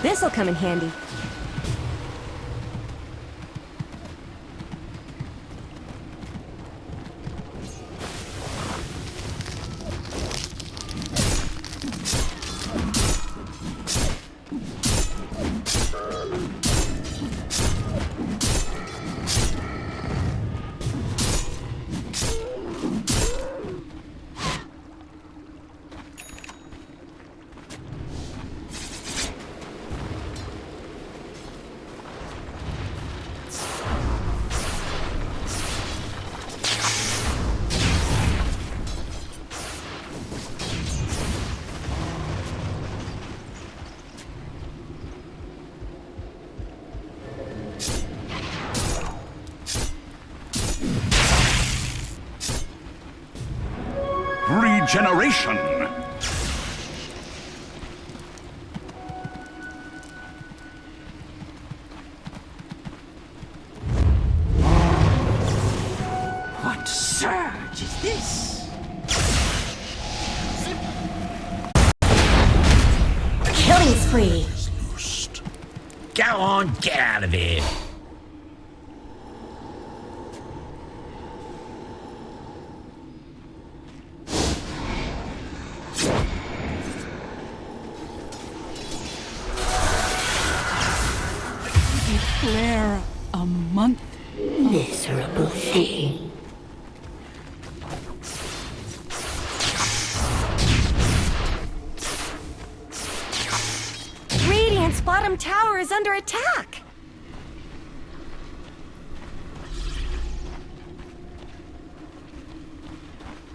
This'll come in handy. Regeneration! What surge is this? Killing spree! Go on, get out of here! Declare a month. Miserable thing. Radiant's bottom tower is under attack!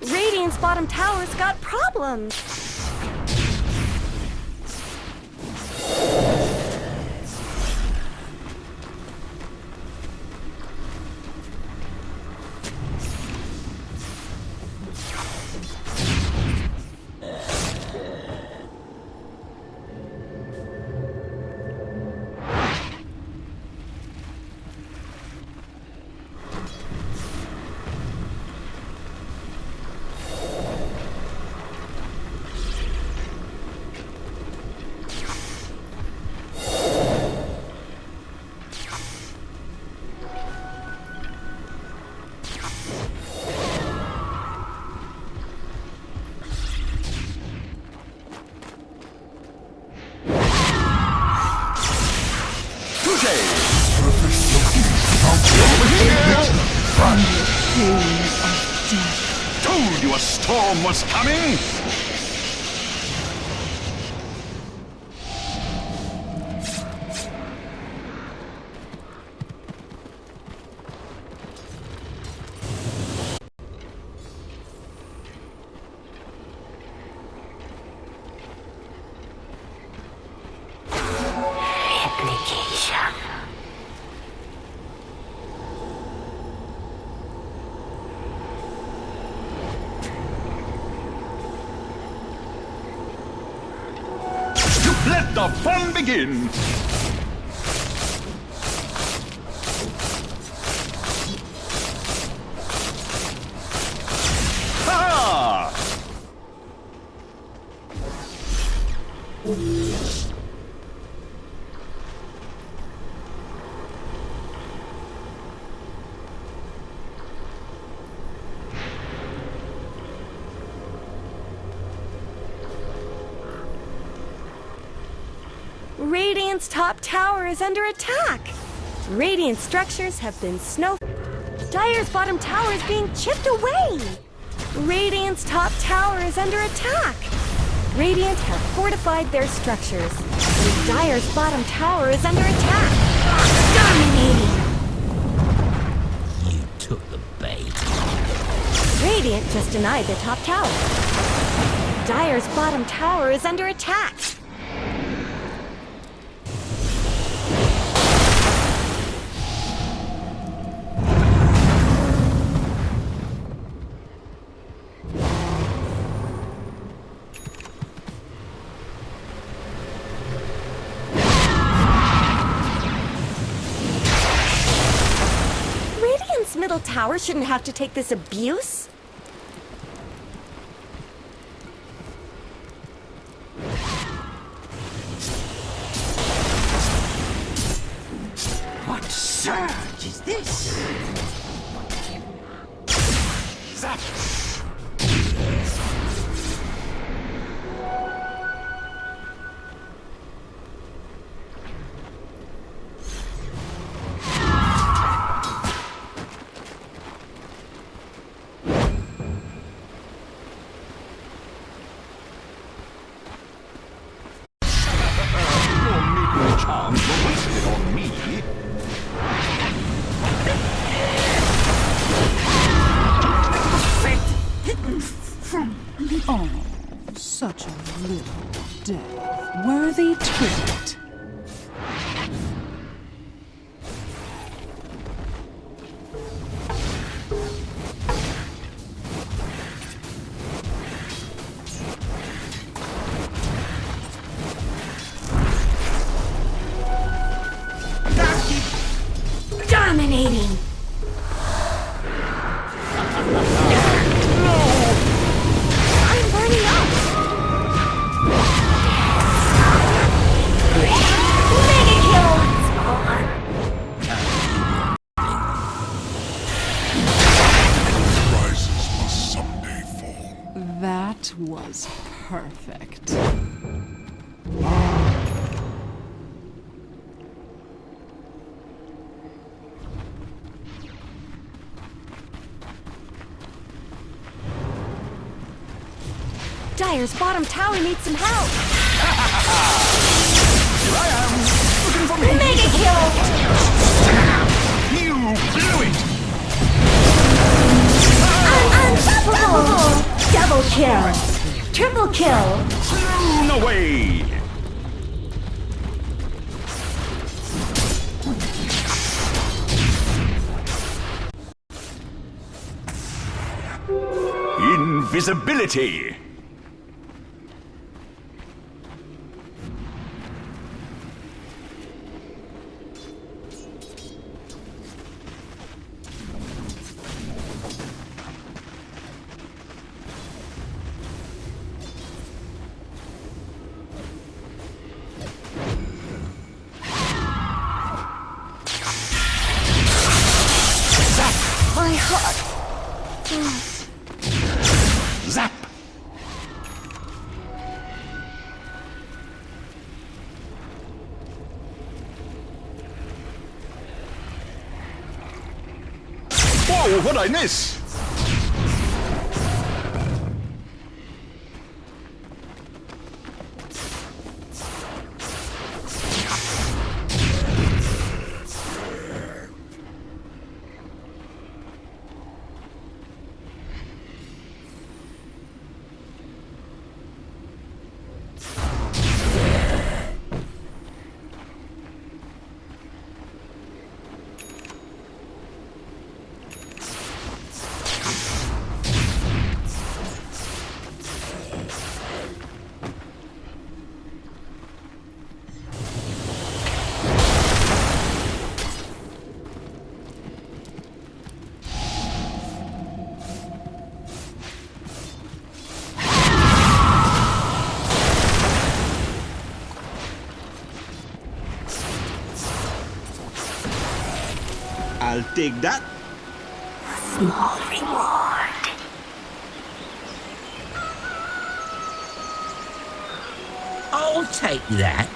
Radiant's bottom tower's got problems! Told you a storm was coming! Replication. Let the fun begin! Radiant's top tower is under attack. Radiant structures have been snow. Dire's bottom tower is being chipped away. Radiant's top tower is under attack. Radiant have fortified their structures. And Dire's bottom tower is under attack. Dominating! You took the bait. Radiant just denied their top tower. Dire's bottom tower is under attack. Radiant's middle tower shouldn't have to take this abuse. What surge is this? Zap! Your maiden charms were wasted on me. Oh, such a little death-worthy treat. Dominating! I'm burning up! Mega kill! Rises must someday fall. That was perfect. Dire's bottom tower needs some help! Here I am, looking for me. Mega kill! You blew it. Unstoppable! Double kill! Triple kill! Blown away. Invisibility. My heart! Zap. Whoa, what'd I miss? I'll take that. Small reward. I'll take that.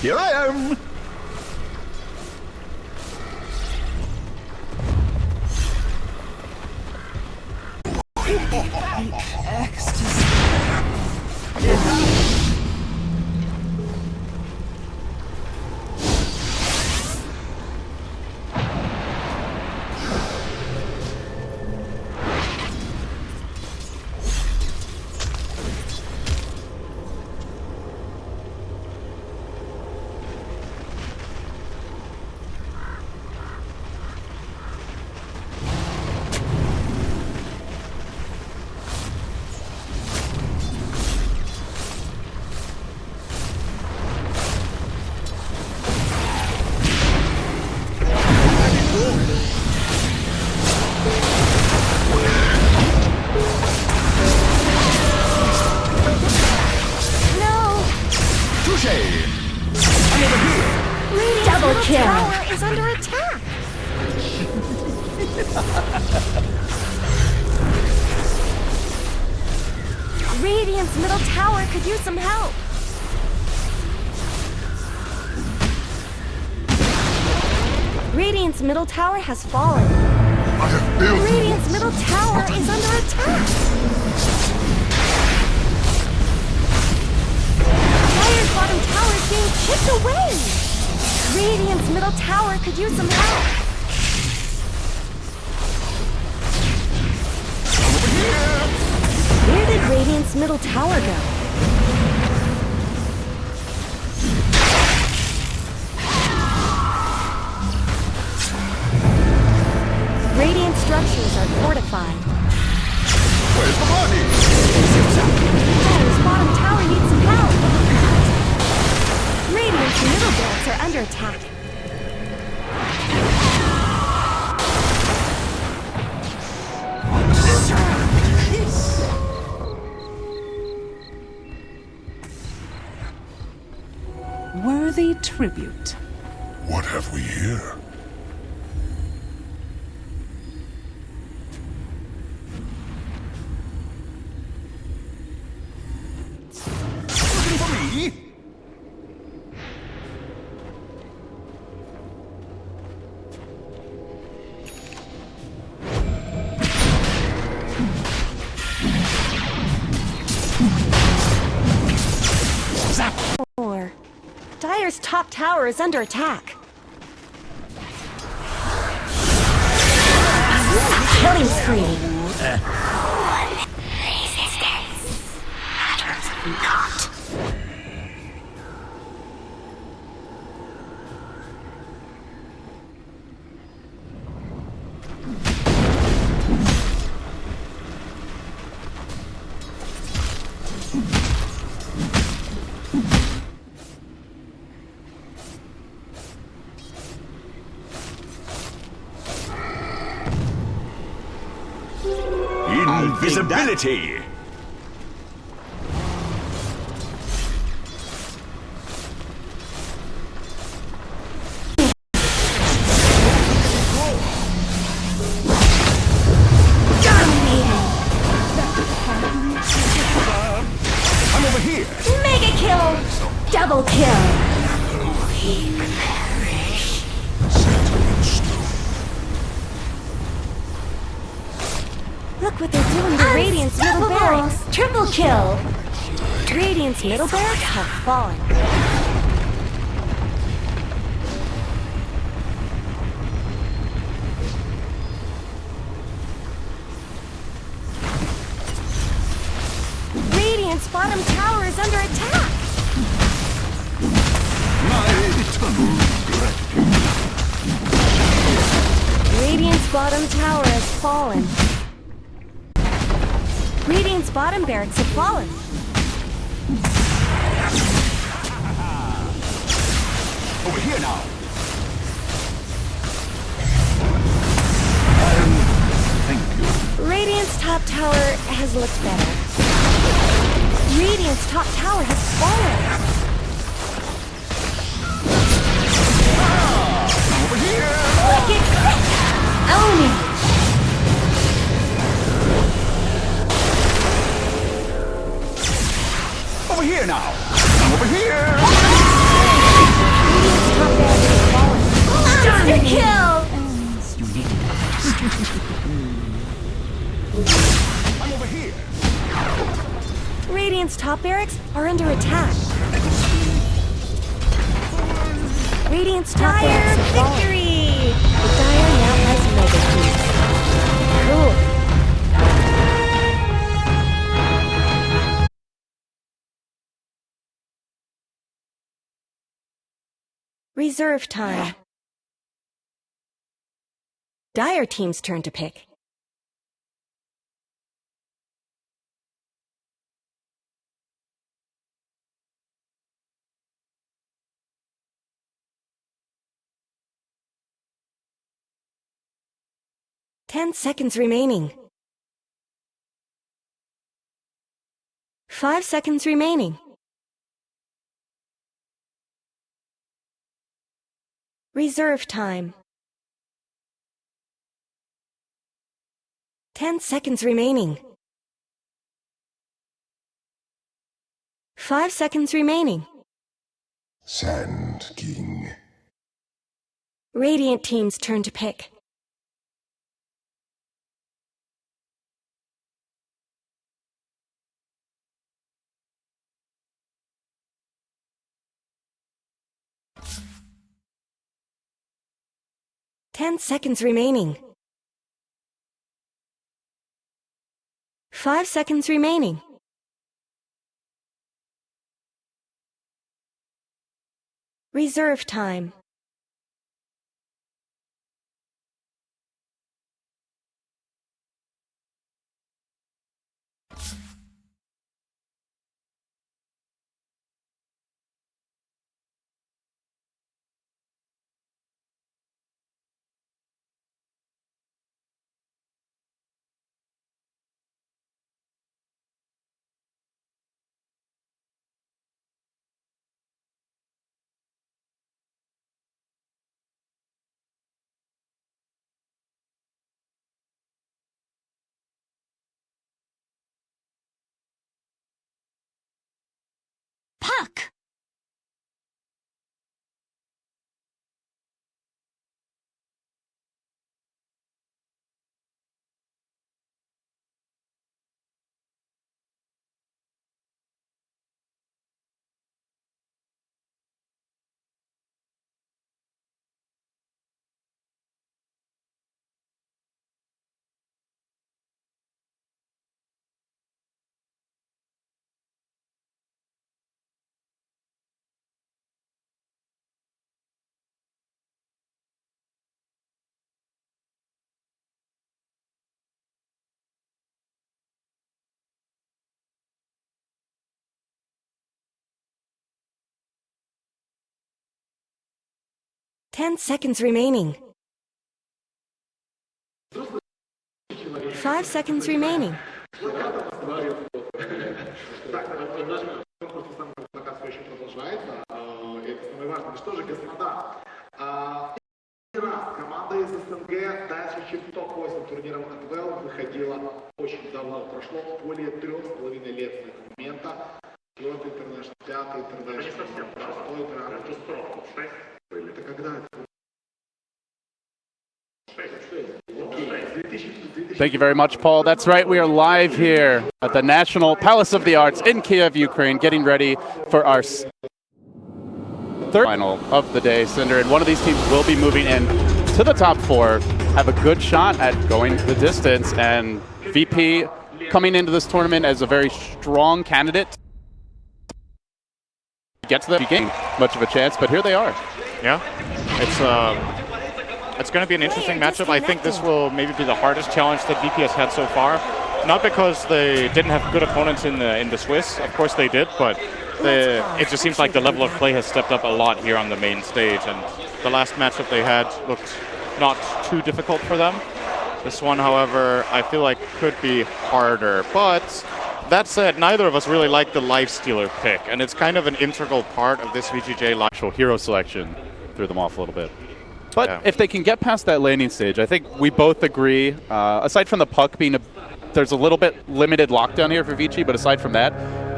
Here I am! Ecstasy. Double kill! Tower is under attack! Radiant's middle tower could use some help! Radiant's middle tower has fallen. I have built Radiant's middle tower is under attack! Dire's bottom tower is being chipped away! Radiant's middle tower could use some help! Where did Radiant's middle tower go? Radiant structures are fortified. Where's the body? Dire's bottom tower needs some help! Radiant's middle barracks are under attack. Worthy tribute. What have we here? Looking for me? Or Dire's top tower is under attack. Killing spree. Resistance matters not. Invisibility! I'm over here! Mega kill! Double kill! Look what they're doing to Radiant's middle barracks! Triple kill! Radiant's middle barracks have fallen. Radiant's bottom tower is under attack! My eternal gratitude. Radiant's bottom tower has fallen. Radiant's bottom barracks have fallen. Over here now! Thank you. Radiant's top tower has looked better. Radiant's top tower has fallen. Over here! Wicked sick! Own it! Over here now! I'm over here! Monster kill! You need to I'm over here. Radiant's top barracks are under attack. Radiant's top barracks are falling. Victory! The Dire now has Mega Cubes. Cool. Reserve time. Dire team's turn to pick. Ten seconds remaining. 5 seconds remaining. Reserve time. 10 seconds remaining. 5 seconds remaining. Sand King. Radiant team's turn to pick. Ten seconds remaining. 5 seconds remaining. Reserve time. Puck! Ten seconds remaining. 5 seconds remaining. Команда из СНГ дальше топ-8 турниром НВЛ выходила очень давно. Прошло более 3,5 лет с этого момента. 4-й интернешнл, 5-й интернешнл, 6-й интернешнл. Это когда? Thank you very much, Paul. That's right. We are live here at the National Palace of the Arts in Kiev, Ukraine, getting ready for our third final of the day, Cinder. And one of these teams will be moving in to the top 4, have a good shot at going the distance. And VP coming into this tournament as a very strong candidate. Get to the game, much of a chance, but here they are. Yeah, it's going to be an interesting matchup. I think this will maybe be the hardest challenge that VP has had so far. Not because they didn't have good opponents in the Swiss, of course they did, but it just seems like the level of play has stepped up a lot here on the main stage. And the last matchup they had looked not too difficult for them. This one, however, I feel like could be harder. But that said, neither of us really like the Lifestealer pick, and it's kind of an integral part of this VGJ actual hero selection. Threw them off a little bit. But if they can get past that landing stage, I think we both agree, aside from the puck being there's a little bit limited lockdown here for VG, but aside from that,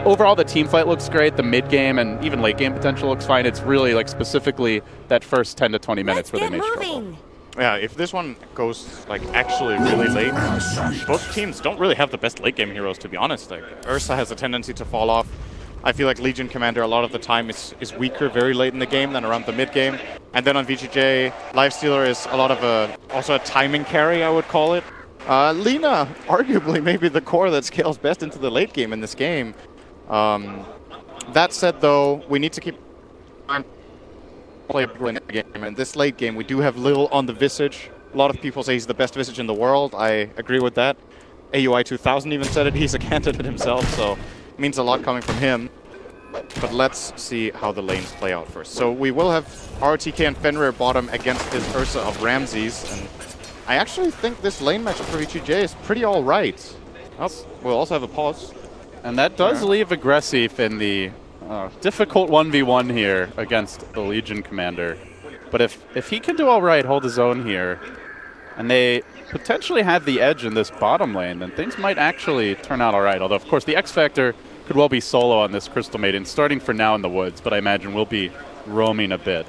overall the team fight looks great, the mid game and even late game potential looks fine. It's really like specifically that first 10 to 20 minutes where they may struggle. Yeah, if this one goes like actually really late, both teams don't really have the best late game heroes, to be honest. Like Ursa has a tendency to fall off. I feel like Legion Commander a lot of the time is weaker very late in the game than around the mid game. And then on VGJ, Lifestealer is a lot of also a timing carry, I would call it. Lina, arguably maybe the core that scales best into the late game in this game. That said though, we need to keep playable in the game. And in this late game, we do have Lil on the Visage. A lot of people say he's the best Visage in the world. I agree with that. AUI 2000 even said it. He's a candidate himself, so it means a lot coming from him. But let's see how the lanes play out first. So we will have RTK and Fenrir bottom against this Ursa of Ramses. And I actually think this lane matchup for VGJ is pretty all right. Oh, we'll also have a pause. And that does leave Aggressive in the difficult 1v1 here against the Legion Commander. But if he can do all right, hold his own here, and they potentially have the edge in this bottom lane, then things might actually turn out all right. Although, of course, the X Factor could well be solo on this Crystal Maiden, starting for now in the woods, but I imagine will be roaming a bit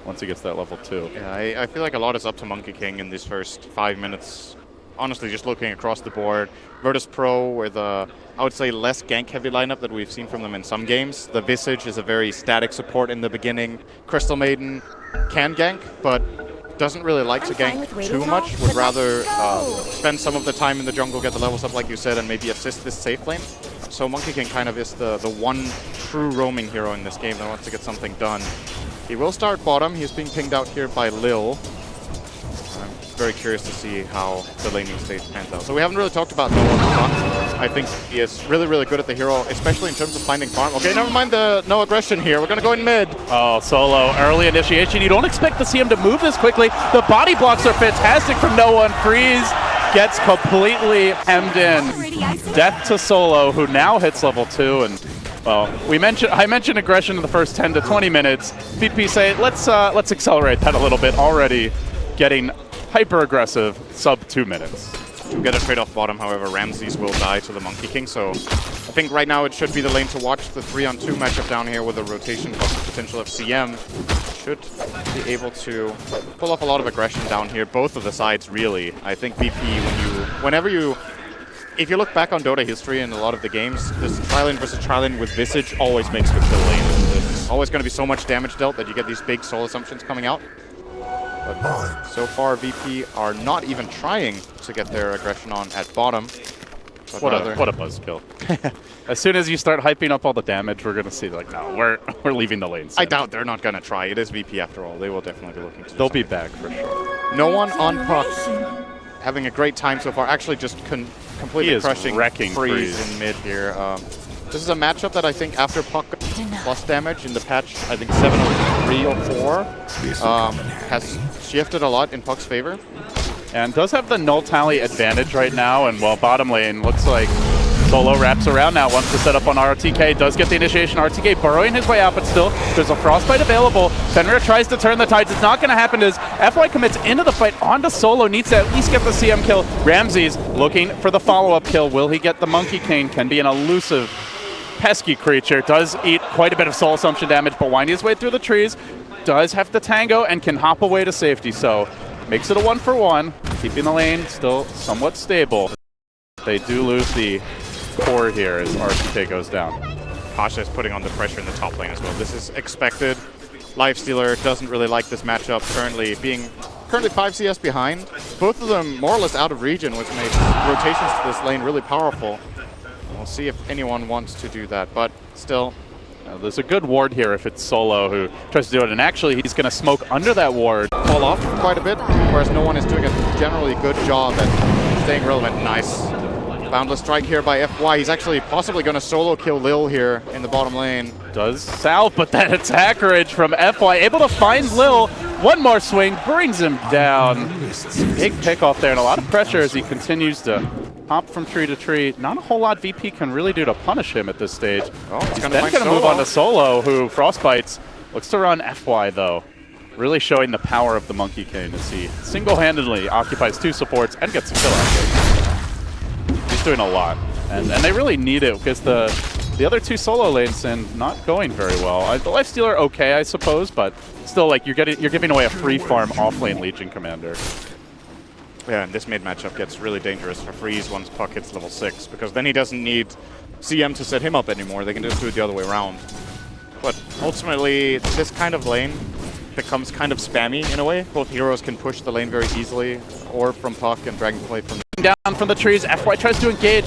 once he gets that level 2. Yeah, I feel like a lot is up to Monkey King in these first 5 minutes. Honestly, just looking across the board, Virtus.pro with a, I would say, less gank-heavy lineup that we've seen from them in some games. The Visage is a very static support in the beginning. Crystal Maiden can gank, but doesn't really like to gank too much. Would rather spend some of the time in the jungle, get the levels up like you said, and maybe assist this safe lane. So Monkey King kind of is the one true roaming hero in this game that wants to get something done. He will start bottom. He's being pinged out here by Lil. Very curious to see how the laning stage pans out. So we haven't really talked about Noah Buck. I think he is really, really good at the hero, especially in terms of finding farm. Okay, never mind the no aggression here. We're going to go in mid. Oh, Solo, early initiation. You don't expect to see him to move this quickly. The body blocks are fantastic from Noah, and Freeze gets completely hemmed in. Death to Solo, who now hits level 2. And well, I mentioned aggression in the first 10 to 20 minutes. VP say, let's accelerate that a little bit. Already getting hyper-aggressive, sub 2 minutes. We'll get a trade off bottom, however, Ramses will die to the Monkey King, so I think right now it should be the lane to watch. The 3-on-2 matchup down here with a rotation cost potential of CM should be able to pull off a lot of aggression down here, both of the sides really. I think VP, if you look back on Dota history in a lot of the games, this tri-lane versus tri-lane with Visage always makes good kill lane. There's always going to be so much damage dealt that you get these big soul assumptions coming out. But so far, VP are not even trying to get their aggression on at bottom. What a buzzkill. As soon as you start hyping up all the damage, we're going to see, like, no, we're leaving the lane. I doubt they're not going to try. It is VP after all. They will definitely be looking to They'll be back for sure. No one on Puck. Having a great time so far. Actually just completely crushing Freeze in mid here. This is a matchup that I think after Puck plus damage in the patch, I think 7 or 3 or 4, has shifted a lot in Puck's favor. And does have the null tally advantage right now, and while bottom lane looks like Solo wraps around now, wants to set up on RTK, does get the initiation. RTK burrowing his way out, but still, there's a Frostbite available. Fenrir tries to turn the tides. It's not going to happen as FY commits into the fight onto Solo, needs to at least get the CM kill. Ramses looking for the follow-up kill. Will he get the Monkey King? Can be an elusive, pesky creature. Does eat quite a bit of soul assumption damage, but winding his way through the trees. Does have the tango and can hop away to safety, so makes it a 1-for-1, keeping the lane still somewhat stable. They do lose the core here as RTK goes down. Pasha is putting on the pressure in the top lane as well. This is expected. Lifestealer doesn't really like this matchup, currently 5 CS behind. Both of them more or less out of region, which makes rotations to this lane really powerful. We'll see if anyone wants to do that, but still. There's a good ward here if it's Solo who tries to do it, and actually he's going to smoke under that ward. Fall off quite a bit, whereas no one is doing a generally good job at staying relevant. Nice. Boundless strike here by FY. He's actually possibly going to solo kill Lil here in the bottom lane. Does salve, but that attack rage from FY, able to find Lil. One more swing, brings him down. Big pick off there, and a lot of pressure as he continues to hop from tree to tree. Not a whole lot VP can really do to punish him at this stage. Oh, he's then going to move on to Solo, who Frostbites. Looks to run FY, though. Really showing the power of the Monkey King as he single-handedly occupies 2 supports and gets a kill out of it. He's doing a lot. And they really need it because the The other two solo lanes and not going very well. The Lifestealer okay, I suppose, but still, like you're giving away a free farm off lane Legion Commander. Yeah, and this mid matchup gets really dangerous for Freeze once Puck hits level 6, because then he doesn't need CM to set him up anymore. They can just do it the other way around. But ultimately, this kind of lane becomes kind of spammy in a way. Both heroes can push the lane very easily, or from Puck and Dragonflight from down from the trees. FY tries to engage.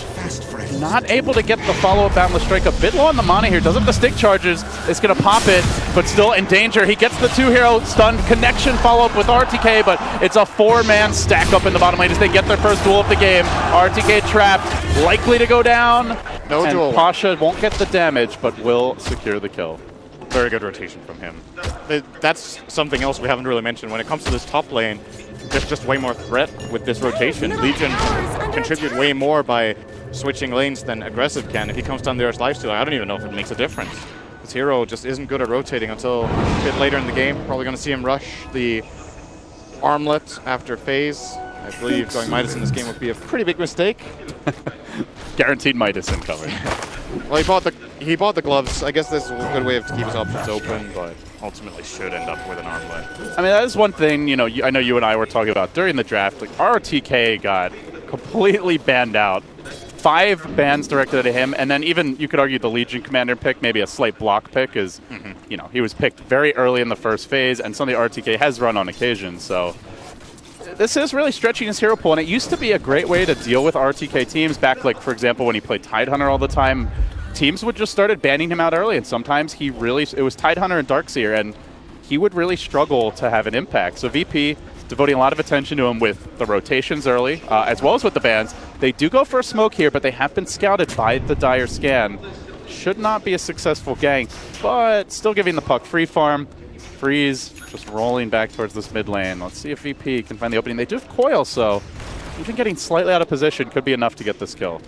Not able to get the follow-up Boundless Strike. A bit low on the mana here. Doesn't have the stick charges. It's going to pop it, but still in danger. He gets the two-hero stun connection follow-up with RTK, but it's a four-man stack up in the bottom lane as they get their first duel of the game. RTK trapped, likely to go down. No duel. Pasha won't get the damage, but will secure the kill. Very good rotation from him. That's something else we haven't really mentioned. When it comes to this top lane, there's just way more threat with this rotation. Legion contribute way more by switching lanes than Aggressive can. If he comes down there as Lifestealer, I don't even know if it makes a difference. This hero just isn't good at rotating until a bit later in the game. Probably going to see him rush the armlet after phase. I believe going Midas in this game would be a pretty big mistake. Guaranteed Midas incoming. Well, he bought the gloves. I guess this is a good way to keep his options open, but ultimately should end up with an armlet. I mean, that is one thing, you know, I know you and I were talking about during the draft. Like, RTK got completely banned out. 5 bans directed at him, and then even, you could argue, the Legion Commander pick, maybe a slight block pick, is, you know, he was picked very early in the first phase, and something RTK has run on occasion, so this is really stretching his hero pool, and it used to be a great way to deal with RTK teams back, like, for example, when he played Tidehunter all the time. Teams would just started banning him out early, and sometimes it was Tidehunter and Darkseer, and he would really struggle to have an impact. So VP devoting a lot of attention to him with the rotations early, as well as with the bans. They do go for a smoke here, but they have been scouted by the Dire scan. Should not be a successful gank, but still giving the Puck free farm. Freeze just rolling back towards this mid lane. Let's see if VP can find the opening. They do have Coil, so even getting slightly out of position could be enough to get this kill.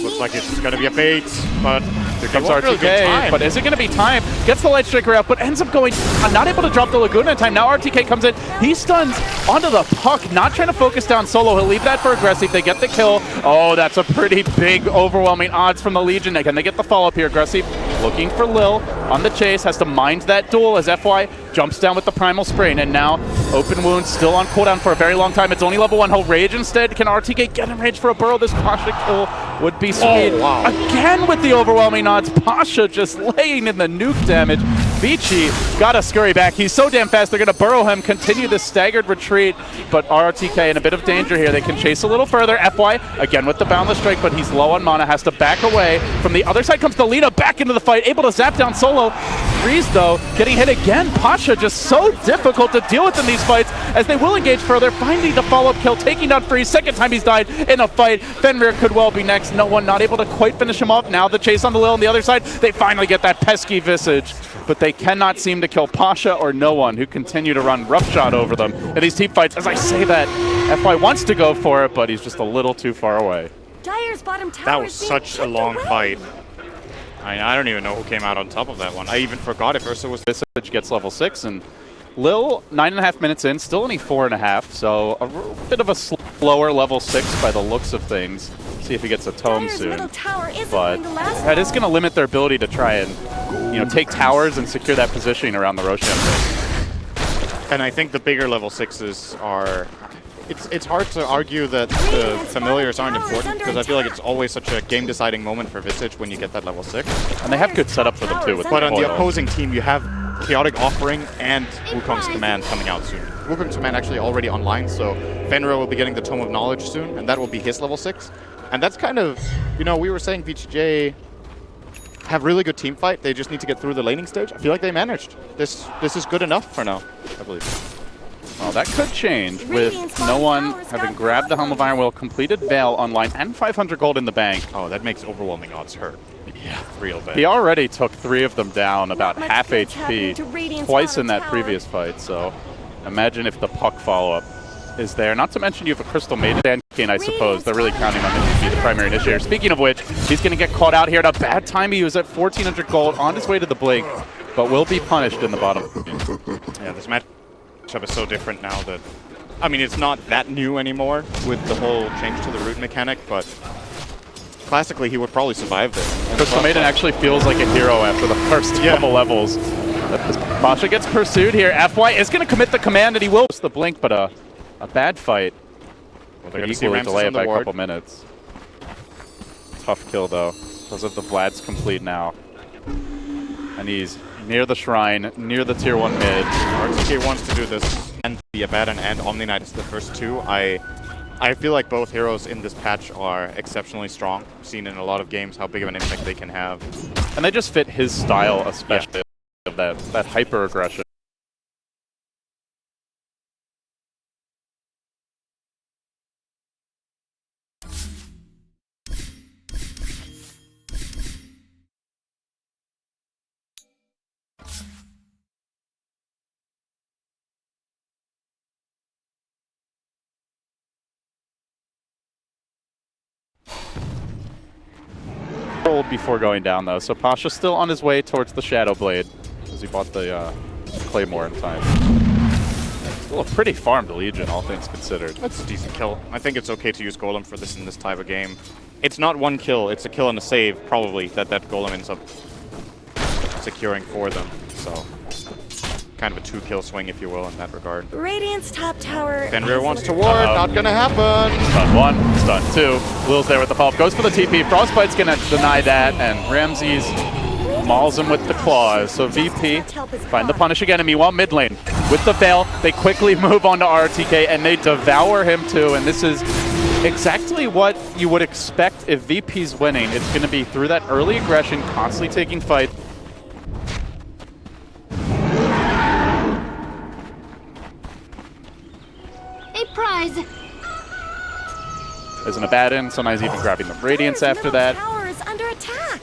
Looks like it's going to be a bait, but here comes RTK, but is it going to be time? Gets the Light Striker out, but ends up going, not able to drop the Laguna in time. Now RTK comes in, he stuns onto the Puck, not trying to focus down solo. He'll leave that for Aggressive. They get the kill. Oh, that's a pretty big, overwhelming odds from the Legion. Can they get the follow-up here? Aggressive looking for Lil on the chase, has to mind that duel as FY jumps down with the Primal Sprain, and now Open Wound still on cooldown for a very long time. It's only level 1. He'll Rage instead. Can RTK get in range for a burrow? This Pasha kill would be sweet. Oh, wow. Again with the overwhelming odds. Pasha just laying in the nuke damage. Vici got to scurry back. He's so damn fast. They're going to burrow him, continue this staggered retreat, but RTK in a bit of danger here. They can chase a little further. FY again with the Boundless Strike, but he's low on mana, has to back away. From the other side comes Delina back into the fight, able to zap down solo. Freeze, though, getting hit again. Pasha just so difficult to deal with in these fights as they will engage further, finding the follow-up kill, taking down Freeze. Second time he's died in a fight. Fenrir could well be next. No one not able to quite finish him off. Now the chase on the Lil on the other side. They finally get that pesky Visage, but they cannot seem to kill Pasha or no one, who continue to run roughshod over them in these team fights. As I say that, FY wants to go for it, but he's just a little too far away. Dire's bottom tower that was such a long fight. I don't even know who came out on top of that one. I even forgot if Ursa was... Visage gets level 6, and Lil, 9.5 minutes in, still only 4.5, so a bit of a slower level 6 by the looks of things. See if he gets a tome soon. But that is going to limit their ability to try and, you know, take towers and secure that positioning around the Roshan base. And I think the bigger level 6s are... It's hard to argue that the familiars aren't important, because I feel like it's always such a game-deciding moment for Visage when you get that level 6. And they have good setup for them too. With but on the opposing team, you have Chaotic Offering and Wukong's Command coming out soon. Wukong's Command actually already online, so Fenrir will be getting the Tome of Knowledge soon, and that will be his level 6. And that's kind of, you know, we were saying VGJ have really good team fight. They just need to get through the laning stage. I feel like they managed. This is good enough for now, I believe. Well, that could change with no one having grabbed the Helm of Iron Will, completed Veil online, and 500 gold in the bank. Oh, that makes overwhelming odds hurt. Yeah, real bad. He already took 3 of them down, about half HP, twice in that previous fight, so imagine if the Puck follow-up is there. Not to mention you have a Crystal Maiden and Kane, I suppose. They're really counting on him to be the primary initiator. Speaking of which, he's going to get caught out here at a bad time. He was at 1,400 gold on his way to the Blink, but will be punished in the bottom. Yeah, this matchup is so different now that, I mean, it's not that new anymore with the whole change to the root mechanic, but classically, he would probably survive this. Because Maiden actually feels like a hero after the first couple levels. Pasha gets pursued here. FY is going to commit the command, and he will. It's the blink, but a bad fight. Well, They're going to equally delay it by a couple minutes. Tough kill, though, because of the Vlad's complete now. And he's near the shrine, near the tier 1 mid. RTK wants to do this, and the Abaddon and Omni Knight is the first two. I feel like both heroes in this patch are exceptionally strong. I've seen in a lot of games how big of an impact they can have. And they just fit his style, especially of that hyper aggression. Before going down, though, so Pasha's still on his way towards the Shadow Blade because he bought the Claymore in time. Still a pretty farmed Legion, all things considered. That's a decent kill. I think it's okay to use Golem for this in this type of game. It's not one kill, it's a kill and a save, probably, that Golem ends up securing for them. So, kind of a 2-kill swing, if you will, in that regard. Radiant's top tower. Fenrir wants to ward, not gonna happen. Stun 1, stun 2. Lil's there with the follow-up, goes for the TP. Frostbite's gonna deny that, and Ramses mauls him with the claws. So VP find the punish again, and meanwhile mid lane with the Veil, they quickly move on to RTK, and they devour him too, and this is exactly what you would expect if VP's winning. It's gonna be through that early aggression, constantly taking fight. Prize. There's an Abaddon, sometimes even grabbing the Radiance after that. Tower is under attack.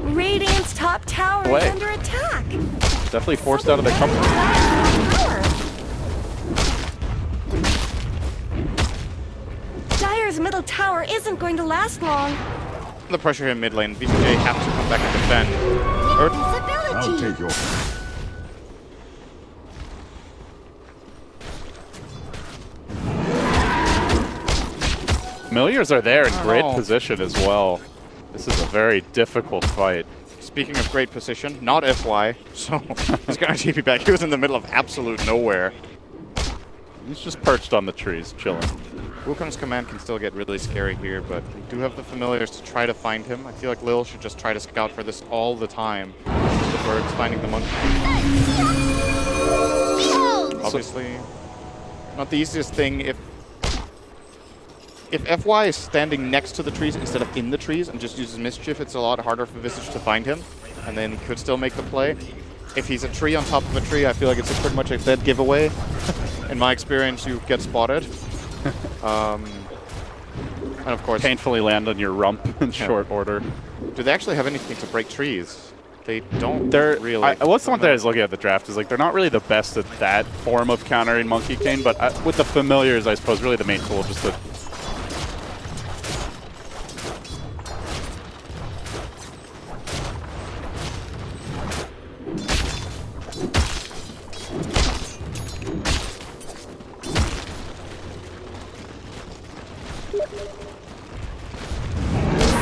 Radiant's top tower is under attack. Definitely forced out of their comfort. Dire's middle tower isn't going to last long. The pressure here in mid lane. VGJ have to come back and defend. I'll take your... Familiars are there in great position as well. This is a very difficult fight. Speaking of great position, not FY, so he's gonna TP back. He was in the middle of absolute nowhere. He's just perched on the trees, chilling. Wukong's command can still get really scary here, but we do have the familiars to try to find him. I feel like Lil should just try to scout for this all the time. The birds finding the monkey. Obviously, not the easiest thing if FY is standing next to the trees instead of in the trees and just uses Mischief, it's a lot harder for Visage to find him, and then could still make the play. If he's a tree on top of a tree, I feel like it's pretty much a dead giveaway. In my experience, you get spotted. And of course, painfully land on your rump in short order. Do they actually have anything to break trees? They don't really. What's the one that I was looking at the draft is like they're not really the best at that form of countering Monkey King, but with the familiars, I suppose really the main tool just to.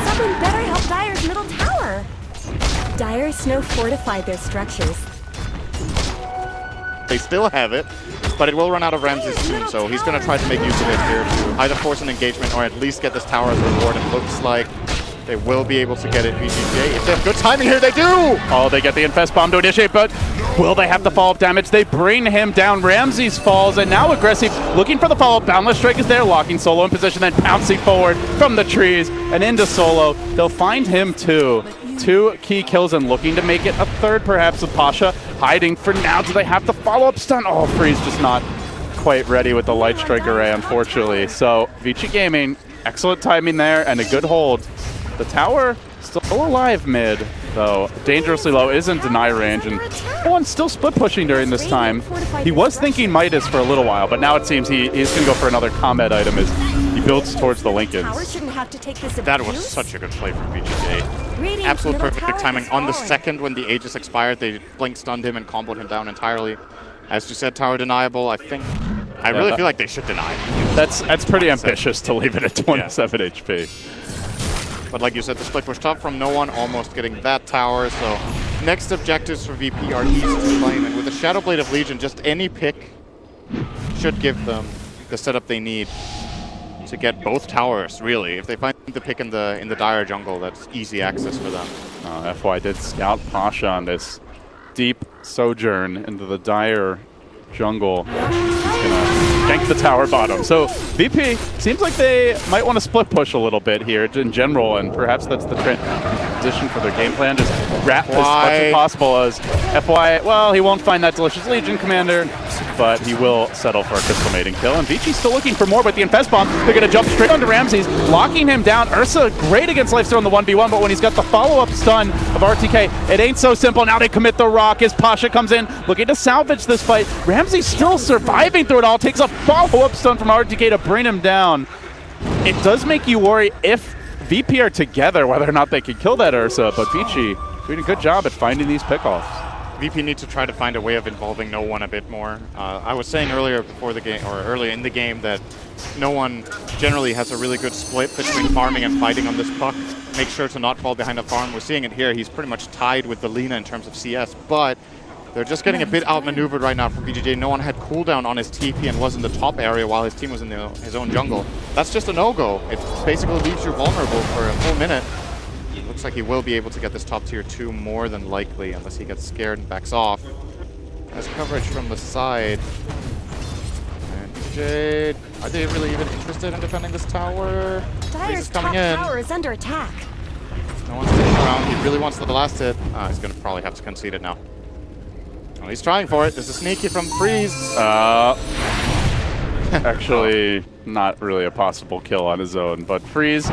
Someone better help Dire's middle tower. Dire Snow fortified their structures. They still have it, but it will run out of Ramses soon, so he's going to try to make use of it here to either force an engagement or at least get this tower as a reward. It looks like they will be able to get it VGJ. If they have good timing here, they do! Oh, they get the Infest Bomb to initiate, but will they have the follow-up damage? They bring him down. Ramses falls, and now Aggressive looking for the follow-up. Boundless Strike is there, locking Solo in position, then pouncing forward from the trees and into Solo. They'll find him too. 2 key kills and looking to make it a third, perhaps, with Pasha hiding for now. Do they have the follow-up stun? Oh, Freeze just not quite ready with the Light Strike Array, unfortunately. So, Vici Gaming, excellent timing there and a good hold. The tower still alive mid, though. Dangerously low, is in deny range, and one's still split pushing during this time. He was thinking Midas for a little while, but now it seems he's going to go for another combat item as he builds towards the Lincolns. That was such a good play from VGJ. Absolute perfect timing. On the second when the Aegis expired, they blink stunned him and comboed him down entirely. As you said, tower deniable. I really feel like they should deny it. That's pretty ambitious to leave it at 27 HP. But like you said, the split push top from no one, almost getting that tower. So next objectives for VP are easy to claim. And with the Shadow Blade of Legion, just any pick should give them the setup they need to get both towers, really. If they find the pick in the Dire jungle, that's easy access for them. FY did scout Pasha on this deep sojourn into the Dire jungle. He's gonna gank the tower bottom. So VP seems like they might want to split push a little bit here in general, and perhaps that's the transition for their game plan. Just wrap as much as possible as FY. Well, he won't find that delicious Legion commander, but he will settle for a crystal mating kill. And VG's still looking for more with the Infest Bomb. They're going to jump straight onto Ramses, locking him down. Ursa, great against Lifesteal in the 1v1, but when he's got the follow-up stun of RTK, it ain't so simple. Now they commit the rock as Pasha comes in, looking to salvage this fight. Ramses still surviving through it all, takes a follow-up stun from RTK to bring him down. It does make you worry if VP are together, whether or not they can kill that Ursa, but VG doing a good job at finding these pickoffs. VP need to try to find a way of involving no one a bit more. I was saying earlier before the game, or earlier in the game, that no one generally has a really good split between farming and fighting on this puck. Make sure to not fall behind a farm. We're seeing it here. He's pretty much tied with the Lina in terms of CS, but they're just getting a bit outmaneuvered right now from VGJ. No one had cooldown on his TP and was in the top area while his team was in his own jungle. That's just a no-go. It basically leaves you vulnerable for a full minute. Looks like he will be able to get this top tier 2 more than likely, unless he gets scared and backs off. Has coverage from the side. And VGJ, are they really even interested in defending this tower? Dire's top tower is under attack. No one's sticking around. He really wants the last hit. He's going to probably have to concede it now. Oh, he's trying for it. There's a sneaky from Freeze. Actually, not really a possible kill on his own, but Freeze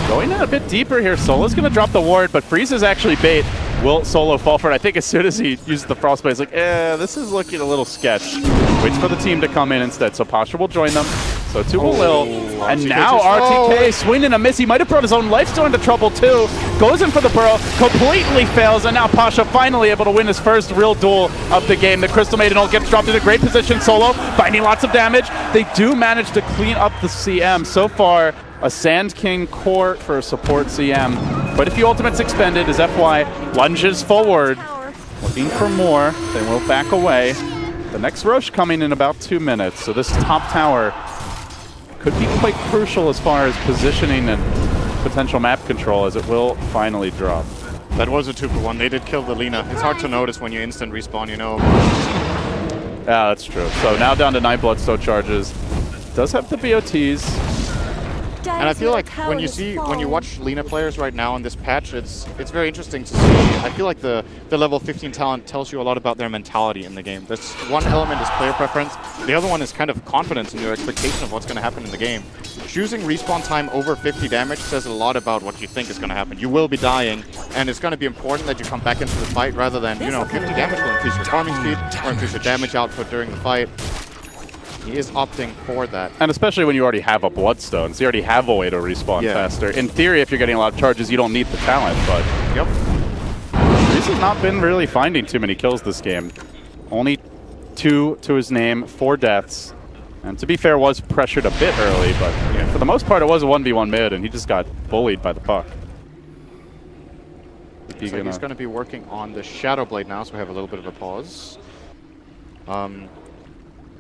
going in a bit deeper here. Solo's going to drop the ward, but Freeze is actually bait. Will Solo fall for it? I think as soon as he uses the Frostbite, he's like, this is looking a little sketch. Waits for the team to come in instead, so Pasha will join them. So 2 will Lil, and now RTK swinging a miss. He might have brought his own Lifesteal into trouble too. Goes in for the burrow, completely fails, and now Pasha finally able to win his first real duel of the game. The Crystal Maiden ult gets dropped in a great position. Solo finding lots of damage. They do manage to clean up the CM. So far, a Sand King core for a support CM. But if the ultimate's expended as FY lunges forward, looking for more, they will back away. The next Roche coming in about 2 minutes, so this top tower could be quite crucial as far as positioning and potential map control, as it will finally drop. That was a 2-for-1. They did kill the Lina. It's hard to notice when you instant respawn, you know. Yeah, that's true. So now down to 9 Bloodstone charges. Does have the BOTs. And I feel like when you watch Lina players right now in this patch, it's very interesting to see. I feel like the level 15 talent tells you a lot about their mentality in the game. There's one element is player preference. The other one is kind of confidence in your expectation of what's going to happen in the game. Choosing respawn time over 50 damage says a lot about what you think is going to happen. You will be dying, and it's going to be important that you come back into the fight rather than, 50 damage will increase your farming speed or increase your damage output during the fight. He is opting for that. And especially when you already have a Bloodstone, so you already have a way to respawn faster. In theory, if you're getting a lot of charges, you don't need the talent, but... Yep. Reese has not been really finding too many kills this game. Only 2 to his name, 4 deaths. And to be fair, was pressured a bit early, but for the most part, it was a 1v1 mid, and he just got bullied by the puck. He's going to be working on the Shadow Blade now, so we have a little bit of a pause.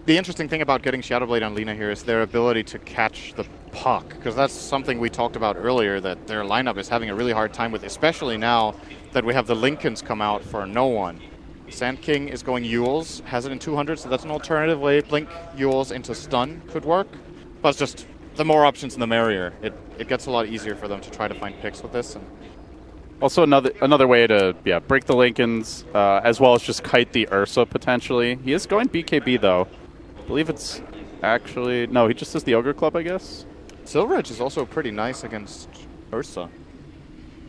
The interesting thing about getting Shadow Blade on Lina here is their ability to catch the puck, because that's something we talked about earlier that their lineup is having a really hard time with, especially now that we have the Lincolns come out for no one. Sand King is going Yules, has it in 200, so that's an alternative way. Blink Yules into stun could work, but it's just the more options the merrier. It gets a lot easier for them to try to find picks with this. And also another way to break the Lincolns, as well as just kite the Ursa potentially. He is going BKB though. I believe it's actually... No, he just does the Ogre Club, I guess. Silver Edge is also pretty nice against Ursa.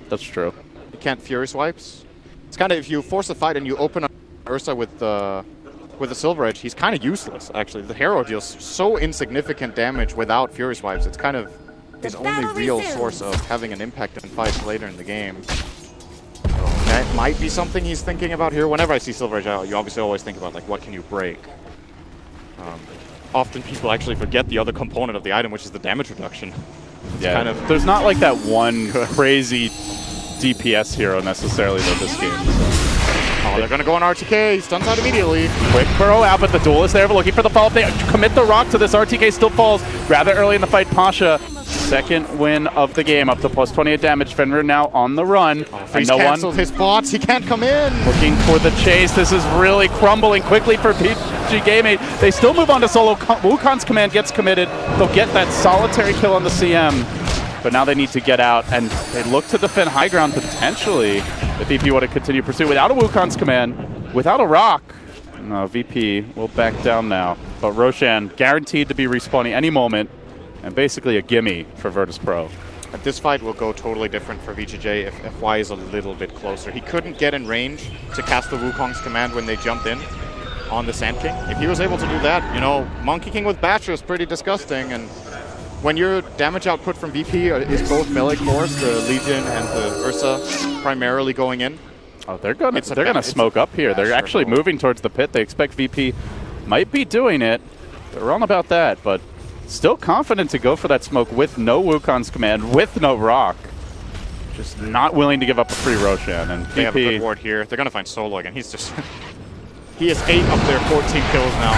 That's true. You can't Fury Swipes. It's kind of, if you force a fight and you open up Ursa with the Silver Edge, he's kind of useless, actually. The Hero deals so insignificant damage without Fury Swipes. It's kind of his only real source of having an impact in fights later in the game. So That might be something he's thinking about here. Whenever I see Silver Edge out, you obviously always think about, like, what can you break? Often people actually forget the other component of the item, which is the damage reduction. It's Yeah, kind of there's not like that one crazy DPS hero necessarily though this game. Oh, they're going to go on RTK. He stuns out immediately. Quick burrow out, but the duel is there. We're looking for the follow-up. They commit the rock to this. RTK still falls rather early in the fight. Pasha, second win of the game, up to plus 28 damage. Fenrir now on the run. He's canceled his bots. He can't come in. Looking for the chase. This is really crumbling quickly for VG Gaming. They still move on to solo. Wukong's command gets committed. They'll get that solitary kill on the CM. But now they need to get out, and they look to defend high ground potentially if VP want to continue pursuit without a Wukong's command, without a rock. No, VP will back down now. But Roshan guaranteed to be respawning any moment, and basically a gimme for Virtus.pro. This fight will go totally different for VGJ if FY is a little bit closer. He couldn't get in range to cast the Wukong's command when they jumped in on the Sand King. If he was able to do that, you know, Monkey King with Basher is pretty disgusting, and when your damage output from VP is both melee cores, the Legion and the Ursa primarily going in. Oh, they're gonna smoke up here. They're actually moving towards the pit. They expect VP might be doing it. They're wrong about that, but still confident to go for that smoke with no Wukong's command, with no rock. Just not willing to give up a free Roshan. And they have a good ward here. They're gonna find Solo again. He's just he has 8 of their 14 kills now.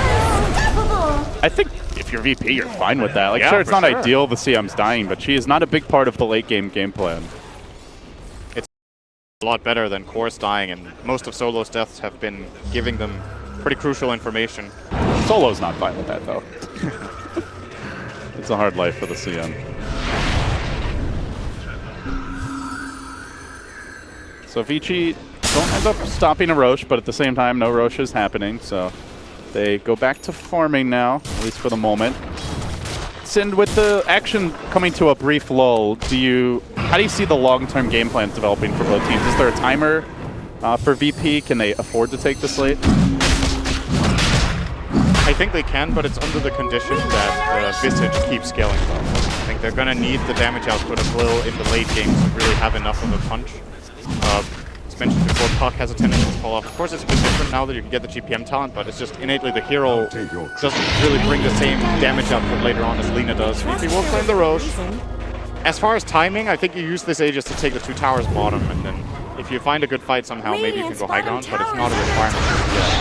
I think if you're VP, you're fine with that. Like, yeah, sure, it's not ideal the CM's dying, but she is not a big part of the late game plan. It's a lot better than Core's dying, and most of Solo's deaths have been giving them pretty crucial information. Solo's not fine with that, though. It's a hard life for the CM. So VG don't end up stopping a Roche, but at the same time, no Roche is happening, so they go back to farming now, at least for the moment. Sind, with the action coming to a brief lull, how do you see the long-term game plans developing for both teams? Is there a timer for VP? Can they afford to take this late? I think they can, but it's under the condition that Visage keeps scaling well. I think they're going to need the damage output of Lil in the late game to really have enough of a punch. As mentioned before, Puck has a tendency to fall off. Of course, it's a bit different now that you can get the GPM talent, but it's just innately the hero doesn't really bring the same damage output later on as Lina does. VP will claim the Roche. As far as timing, I think you use this Aegis to take the 2 towers bottom, and then if you find a good fight somehow, maybe you can go high ground, but it's not a requirement.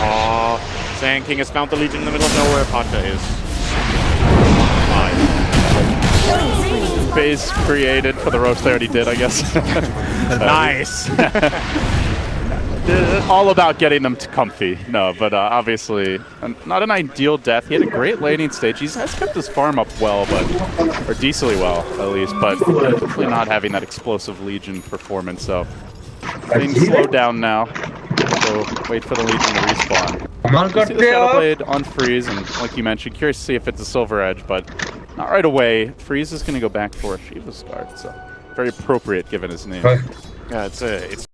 Oh, Sand King has found the Legion in the middle of nowhere. Pasha is Base created for the Roche they already did, I guess. Nice. All about getting them to comfy. No, but obviously not an ideal death. He had a great laning stage. He has kept his farm up well, or decently well at least, but definitely not having that explosive Legion performance. So things slow down now. So wait for the Legion to respawn. You see the Shadowblade on Freeze, and like you mentioned, curious to see if it's a Silver Edge, but not right away. Freeze is going to go back for a Shiva's Guard, so very appropriate given his name. Yeah, it's